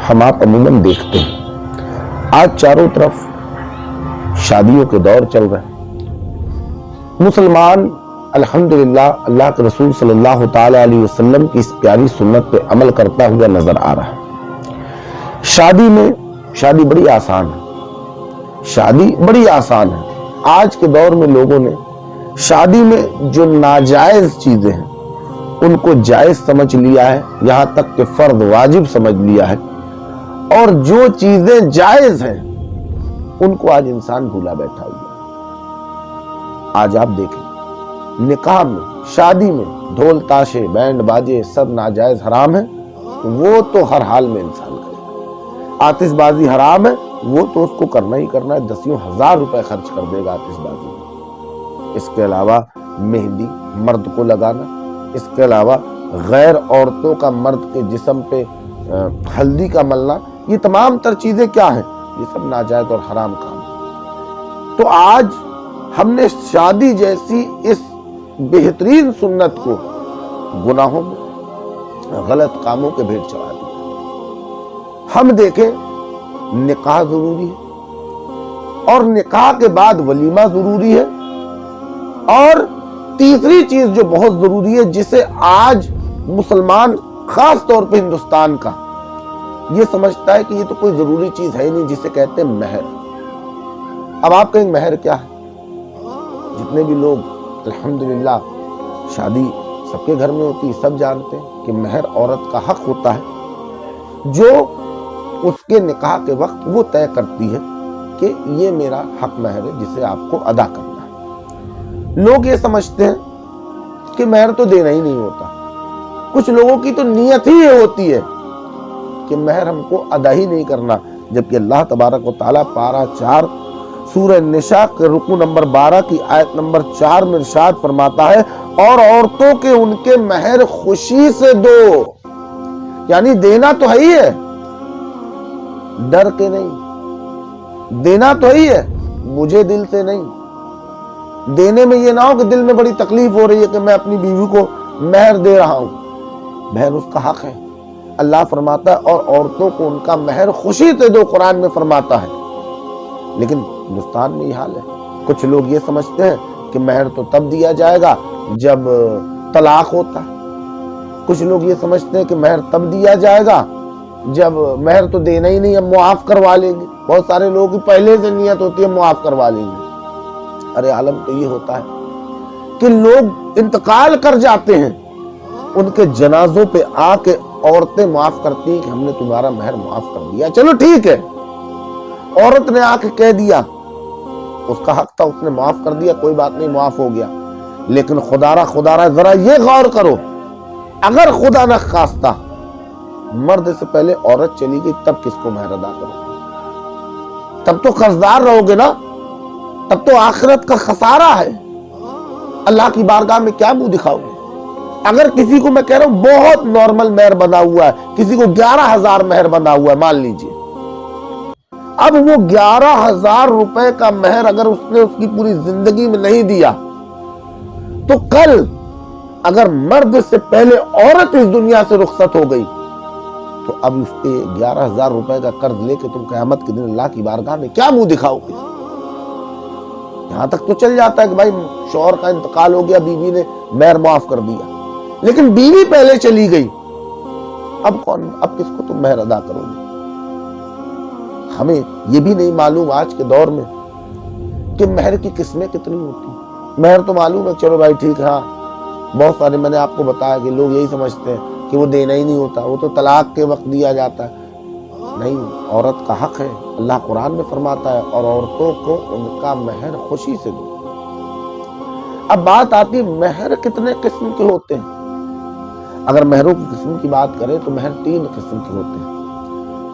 ہم آپ عموماً دیکھتے ہیں آج چاروں طرف شادیوں کے دور چل رہے ہیں۔ مسلمان الحمدللہ اللہ کے رسول صلی اللہ تعالی علیہ وسلم کی اس پیاری سنت پہ عمل کرتا ہوا نظر آ رہا ہے۔ شادی بڑی آسان ہے، شادی بڑی آسان ہے۔ آج کے دور میں لوگوں نے شادی میں جو ناجائز چیزیں ہیں ان کو جائز سمجھ لیا ہے، یہاں تک کہ فرض واجب سمجھ لیا ہے، اور جو چیزیں جائز ہیں ان کو آج انسان بھولا بیٹھا ہوا۔ آج آپ دیکھیں نکاح میں، شادی میں ڈھول تاشے بینڈ باجے سب ناجائز حرام ہیں، وہ تو ہر حال میں انسان کرے۔ آتش بازی حرام ہے، وہ تو اس کو کرنا ہی کرنا ہے، 10,000 روپے خرچ کر دے گا آتش بازی میں۔ اس کے علاوہ مہندی مرد کو لگانا، اس کے علاوہ غیر عورتوں کا مرد کے جسم پہ ہلدی کا ملنا، یہ تمام تر چیزیں کیا ہیں؟ یہ سب ناجائز اور حرام کام ہیں۔ تو آج ہم نے شادی جیسی اس بہترین سنت کو گناہوں میں، غلط کاموں کے بھیٹ چڑھا دیا۔ ہم دیکھیں نکاح ضروری ہے، اور نکاح کے بعد ولیمہ ضروری ہے، اور تیسری چیز جو بہت ضروری ہے جسے آج مسلمان خاص طور پہ ہندوستان کا یہ سمجھتا ہے کہ یہ تو کوئی ضروری چیز ہے ہی نہیں، جسے کہتے ہیں مہر۔ اب آپ کہیں مہر کیا ہے؟ جتنے بھی لوگ الحمدللہ شادی سب کے گھر میں ہوتی ہے، سب جانتے ہیں کہ مہر عورت کا حق ہوتا ہے جو اس کے نکاح کے وقت وہ طے کرتی ہے کہ یہ میرا حق مہر ہے جسے آپ کو ادا کرنا ہے۔ لوگ یہ سمجھتے ہیں کہ مہر تو دینا ہی نہیں ہوتا، کچھ لوگوں کی تو نیت ہی یہ ہوتی ہے کہ مہر ہم کو ادا ہی نہیں کرنا، جبکہ اللہ تبارک و تعالیٰ پارہ 4 سورہ النساء کے رکوع نمبر 12 کی آیت نمبر 4 میں ارشاد فرماتا ہے، اور عورتوں کے ان کے مہر خوشی سے دو، یعنی دینا تو ہے ہی ہے، ڈر کے نہیں، دینا تو ہی ہے، مجھے دل سے نہیں۔ دینے میں یہ نہ ہو کہ دل میں بڑی تکلیف ہو رہی ہے کہ میں اپنی بیوی کو مہر دے رہا ہوں، مہر اس کا حق ہے۔ اللہ فرماتا ہے اور عورتوں کو ان کا مہر خوشی سے دو، قرآن میں فرماتا ہے۔ لیکن ہندوستان میں یہ حال ہے، کچھ لوگ یہ سمجھتے ہیں کہ مہر تو تب دیا جائے گا جب طلاق ہوتا ہے، کچھ لوگ یہ سمجھتے ہیں کہ مہر تب دیا جائے گا جب مہر تو دینا ہی نہیں، اب معاف کروا لیں گے۔ بہت سارے لوگوں کی پہلے سے نیت ہوتی ہے معاف کروا لیں گے۔ ارے عالم تو یہ ہوتا ہے کہ لوگ انتقال کر جاتے ہیں، ان کے جنازوں پہ آ کے عورتیں معاف کرتی ہیں کہ ہم نے تمہارا مہر معاف کر دیا۔ چلو ٹھیک ہے، عورت نے آ کے کہہ دیا، اس کا حق تھا، اس نے معاف کر دیا، کوئی بات نہیں، معاف ہو گیا۔ لیکن خدا را ذرا یہ غور کرو، اگر خدا نہ خواستہ مرد سے پہلے عورت چلی گئی، تب کس کو مہر ادا کرو؟ تب تو قرضدار رہو گے نا، تب تو آخرت کا خسارہ ہے، اللہ کی بارگاہ میں کیا منہ دکھاؤ گے؟ اگر کسی کو میں کہہ رہا ہوں بہت نارمل مہر بنا ہوا ہے، کسی کو 11,000 مہر بنا ہوا ہے مان لیجئے، اب وہ 11,000 روپے کا مہر اگر اس نے اس کی پوری زندگی میں نہیں دیا، تو کل اگر مرد سے پہلے عورت اس دنیا سے رخصت ہو گئی تو اب اس کے 11,000 روپے کا قرض لے کے تم قیامت کے دن اللہ کی بارگاہ میں کیا منہ دکھاؤ گے؟ یہاں تک تو چل جاتا ہے کہ بھائی شوہر کا انتقال ہو گیا، بیوی نے مہر معاف کر دیا، لیکن بیوی پہلے چلی گئی، اب کس کو تم مہر ادا کرو گے؟ ہمیں یہ بھی نہیں معلوم آج کے دور میں کہ مہر کی قسمیں کتنی ہوتی ہیں۔ مہر تو معلوم ہے، چلو بھائی ٹھیک ہے، ہاں بہت سارے میں نے آپ کو بتایا کہ لوگ یہی سمجھتے ہیں کہ وہ دینا ہی نہیں ہوتا، وہ تو طلاق کے وقت دیا جاتا ہے۔ نہیں، عورت کا حق ہے، اللہ قرآن میں فرماتا ہے، اور عورتوں کو ان کا مہر خوشی سے دو۔ اب بات آتی مہر کتنے قسم کے ہوتے ہیں؟ اگر مہروں کی قسم کی بات کریں تو مہر 3 قسم کے ہوتے ہیں۔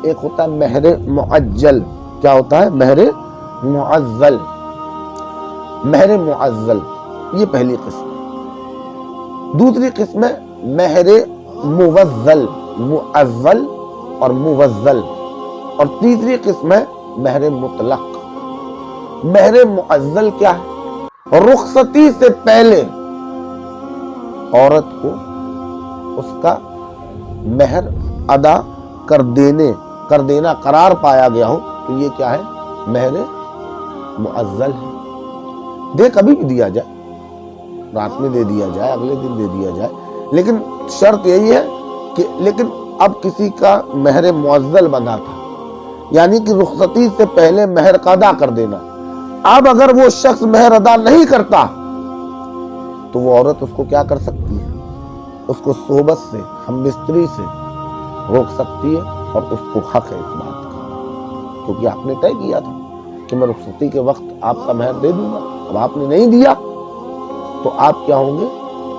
ایک ہوتا ہے مہر معجل۔ کیا ہوتا ہے؟ مہر معزل۔ مہر معزل یہ پہلی قسم ہے۔ دوسری قسم ہے مہر موزل، معزل اور موزل، اور تیسری قسم ہے مہر مطلق۔ مہر معزل کیا ہے؟ رخصتی سے پہلے عورت کو اس کا مہر ادا کر دینے کر دینا قرار پایا گیا ہو تو یہ کیا ہے؟ مہر معزل ہے۔ دے کبھی بھی دیا جائے، رات میں دے دیا جائے، اگلے دن دے دیا جائے، لیکن شرط یہی ہے کہ لیکن اب کسی کا مہر معزل بنا تھا، یعنی کہ رخصتی سے پہلے مہر کا ادا کر دینا۔ اب اگر وہ شخص مہر ادا نہیں کرتا تو وہ عورت اس کو کیا کر سکتی ہے؟ اس کو صحبت سے، ہم بستری سے روک سکتی ہے، اور اس کو حق ہے اس بات کا، کیونکہ آپ نے طے کیا تھا کہ میں رخصتی کے وقت آپ کا مہر دے دوں گا۔ اب آپ نے نہیں دیا تو آپ کیا ہوں گے؟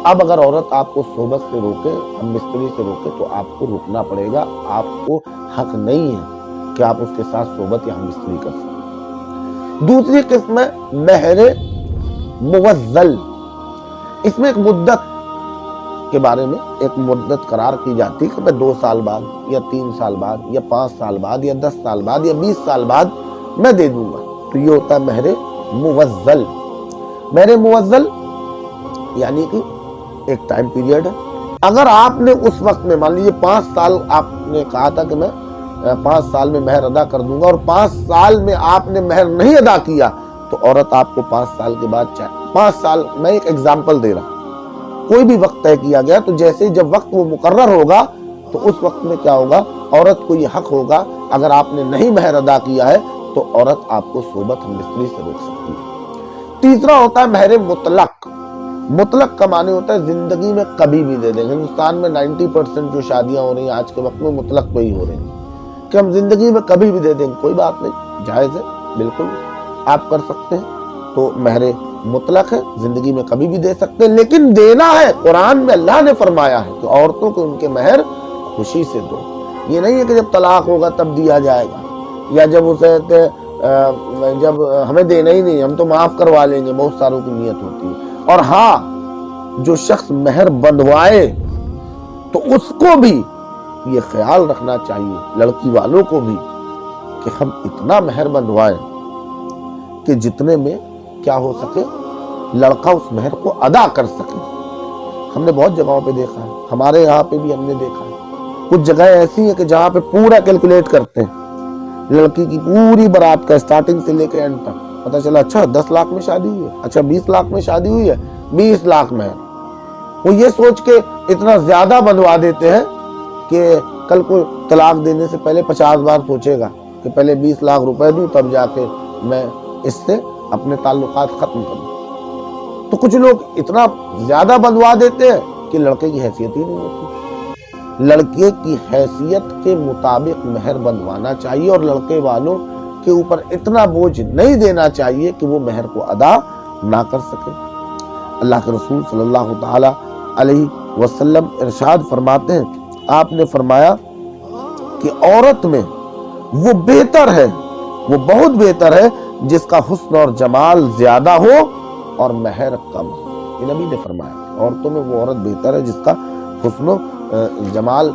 اب اگر عورت آپ کو صحبت سے روکے، ہم بستری سے روکے، تو آپ کو رکنا پڑے گا۔ آپ کو حق نہیں ہے کہ آپ اس کے ساتھ صحبت یا ہم بستری کر سکیں۔ دوسری قسم ہے مہر موزل۔ اس میں ایک مدت کے بارے میں ایک مدت قرار کی جاتی ہے کہ میں 2 سال بعد یا 3 سال بعد یا 5 سال بعد یا 10 سال بعد یا 20 سال بعد میں دے دوں گا، تو یہ ہوتا ہے مہر موزل۔ مہر موزل یعنی کہ ایک ٹائم پیریڈ ہے۔ اگر آپ نے اس وقت میں مان لیجیے 5 سال آپ نے کہا تھا کہ میں 5 سال میں مہر ادا کر دوں گا، اور 5 سال میں آپ نے مہر نہیں ادا کیا، تو عورت آپ کو 5 سال کے بعد چاہے 5 سال، میں ایک ایگزامپل دے رہا ہوں، کوئی بھی وقت طے کیا گیا تو جیسے جب وقت وہ مقرر ہوگا تو اس وقت میں کیا ہوگا؟ عورت کو یہ حق ہوگا، اگر آپ نے نہیں مہر ادا کیا ہے تو عورت آپ کو صحبت ہم بستری سے روک سکتی ہے۔ تیسرا ہوتا ہے مہر مطلق۔ مطلق کا معنی ہوتا ہے زندگی میں کبھی بھی دے دیں۔ ہندوستان میں 90% جو شادیاں ہو رہی ہیں آج کے وقت میں مطلق پہ ہی ہو رہی ہیں کہ ہم زندگی میں کبھی بھی دے دیں، کوئی بات نہیں، جائز ہے، بالکل آپ کر سکتے ہیں۔ تو مہر مطلق ہے، زندگی میں کبھی بھی دے سکتے ہیں، لیکن دینا ہے۔ قرآن میں اللہ نے فرمایا ہے کہ عورتوں کو ان کے مہر خوشی سے دو۔ یہ نہیں ہے کہ جب طلاق ہوگا تب دیا جائے گا، یا جب اسے جب ہمیں دینا ہی نہیں، ہم تو معاف کروا لیں گے، بہت ساروں کی نیت ہوتی ہے۔ اور ہاں، جو شخص مہر بندھوائے تو اس کو بھی یہ خیال رکھنا چاہیے، لڑکی والوں کو بھی، کہ ہم اتنا مہر بندھوائیں کہ جتنے میں کیا ہو سکے لڑکا اس مہر کو ادا کر سکے۔ ہم نے بہت جگہوں پہ دیکھا ہے، ہمارے یہاں پہ بھی ہم نے دیکھا ہے، کچھ جگہ ایسی ہیں کہ جہاں پہ پورا کیلکولیٹ کرتے ہیں لڑکی کی پوری برات کا، سٹارٹنگ سے لے کے اینڈ تک۔ پتہ چلا اچھا 10 لاکھ میں شادی ہوئی ہے، اچھا 20 لاکھ میں شادی ہوئی ہے، 20 لاکھ میں۔ وہ یہ سوچ کے اتنا زیادہ بندھوا دیتے ہیں کہ کل کو طلاق دینے سے پہلے 50 بار سوچے گا کہ پہلے 20 لاکھ روپے دوں تب جا کے میں اس سے اپنے تعلقات ختم کروں۔ تو کچھ لوگ اتنا زیادہ بندھوا دیتے ہیں کہ لڑکے کی حیثیت ہی نہیں ہوتی۔ لڑکے کی حیثیت کے مطابق مہر بندھوانا چاہیے، اور لڑکے والوں کے اوپر اتنا بوجھ نہیں دینا چاہیے کہ وہ مہر کو ادا نہ کر سکے۔ اللہ کے رسول صلی اللہ تعالی علیہ وسلم ارشاد فرماتے ہیں، آپ نے فرمایا کہ عورت میں وہ بہتر ہے، وہ بہت بہتر ہے جس کا حسن اور جمال زیادہ ہو اور مہر کم ہو۔ یہ نبی نے فرمایا، عورتوں میں وہ عورت بہتر ہے جس کا حسن و جمال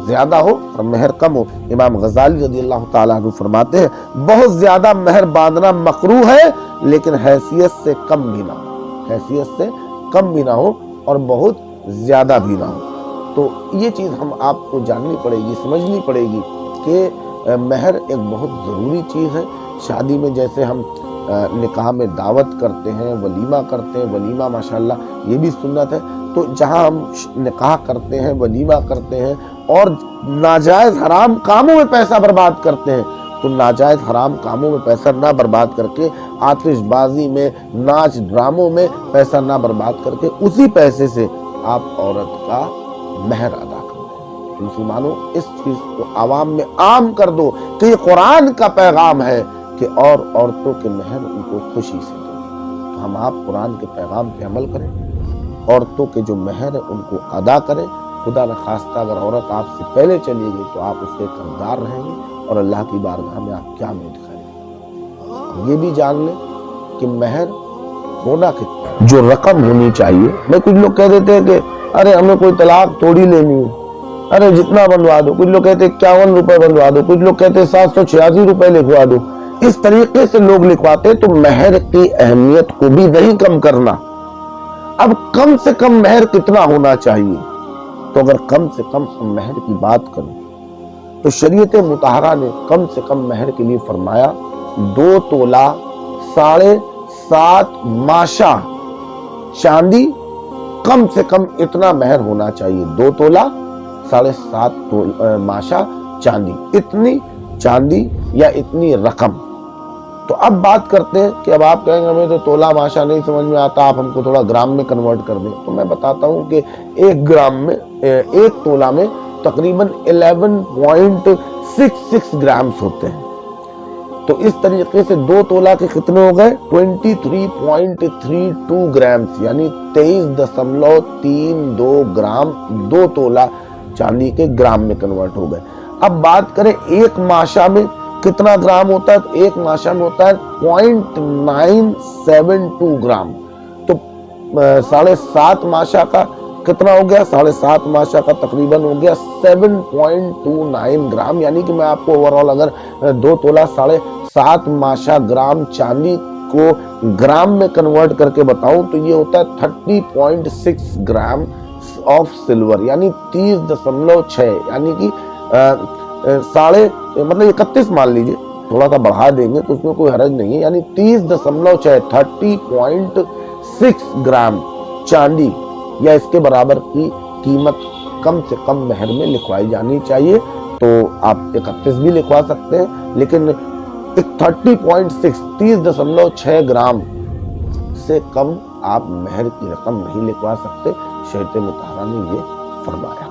زیادہ ہو اور مہر کم ہو۔ امام غزالی رضی اللہ تعالیٰ عنہ فرماتے ہیں، بہت زیادہ مہر باندھنا مکروہ ہے لیکن حیثیت سے کم بھی نہ ہو، حیثیت سے کم بھی نہ ہو اور بہت زیادہ بھی نہ ہو۔ تو یہ چیز ہم آپ کو جاننی پڑے گی، سمجھنی پڑے گی کہ مہر ایک بہت ضروری چیز ہے۔ شادی میں جیسے ہم نکاح میں دعوت کرتے ہیں، ولیمہ کرتے ہیں، ولیمہ ماشاءاللہ یہ بھی سنت ہے، تو جہاں ہم نکاح کرتے ہیں، ولیمہ کرتے ہیں اور ناجائز حرام کاموں میں پیسہ برباد کرتے ہیں، تو ناجائز حرام کاموں میں پیسہ نہ برباد کر کے، آتش بازی میں، ناچ ڈراموں میں پیسہ نہ برباد کر کے، اسی پیسے سے آپ عورت کا مہر ادا کر دیں۔ مسلمانوں، اس چیز کو عوام میں عام کر دو کہ یہ قرآن کا پیغام ہے کہ اور عورتوں کے مہر ان کو خوشی سے دو۔ تو ہم آپ قرآن کے پیغام پہ عمل کریں، عورتوں کے جو مہر ہے ان کو ادا کریں۔ خدا نخواستہ اگر عورت آپ سے پہلے چلی گئی تو آپ اس کے قرضدار رہیں گے اور اللہ کی بارگاہ میں آپ کیا امید کریں۔ یہ بھی جان لیں کہ مہر ہونا کتنا ہے، جو رقم ہونی چاہیے۔ میں کچھ لوگ کہہ دیتے ہیں کہ ارے ہمیں کوئی طلاق تھوڑی لینی ہے، ارے جتنا بندوا دو، کچھ لوگ کہتے ہیں 51 روپے بندوا دو، کچھ لوگ کہتے ہیں 786 روپے لکھوا دو۔ اس طریقے سے لوگ لکھواتے تو مہر کی اہمیت کو بھی نہیں کم کرنا۔ اب کم سے کم مہر کتنا ہونا چاہیے؟ تو اگر کم سے کم ہم مہر کی بات کریں تو شریعت مطہرہ نے کم سے کم مہر کے لیے فرمایا 2 تولہ 7.5 ماشا چاندی، کم سے کم اتنا مہر ہونا چاہیے، 2 تولہ 7.5 ماشا چاندی، اتنی چاندی یا اتنی رقم۔ تو اب بات کرتے ہیں کہ اب آپ کہیں گے ہمیں تو تولہ ماشا نہیں سمجھ میں آتا، آپ ہم کو تھوڑا گرام میں کنورٹ کر دیں۔ تو میں بتاتا ہوں کہ 1 گرام میں 1 تولہ میں تقریباً 11.66 گرامز ہوتے ہیں۔ تو اس طریقے سے 2 تولہ کے کتنے ہو گئے 23.32 گرامز، یعنی 23.32 گرام 2 تولہ چاندی کے گرام میں کنورٹ ہو گئے۔ اب بات کریں 1 ماشا میں کتنا گرام ہوتا ہے، تو 1 ماشا میں ہوتا ہے 0.972 گرام۔ تو 7.5 ماشا کا کتنا ہو گیا، 7.5 ماشا کا تقریباً ہو گیا 7.29 گرام، یعنی کہ میں آپ کو اوورآل اگر 2 تولہ 7.5 ماشا گرام چاندی کو گرام میں کنورٹ کر کے بتاؤں تو یہ ہوتا ہے 30.6 گرام آف سلور، یعنی 30.6، یعنی کہ مطلب 31 مان لیجئے، تھوڑا سا بڑھا دیں گے تو اس میں کوئی حرج نہیں ہے، یعنی 30.6 گرام چاندی یا اس کے برابر کی قیمت کم سے کم مہر میں لکھوائی جانی چاہیے۔ تو آپ 31 بھی لکھوا سکتے ہیں، لیکن 30.6 گرام سے کم آپ مہر کی رقم نہیں لکھوا سکتے، شریعت مطہرہ نے یہ فرمایا۔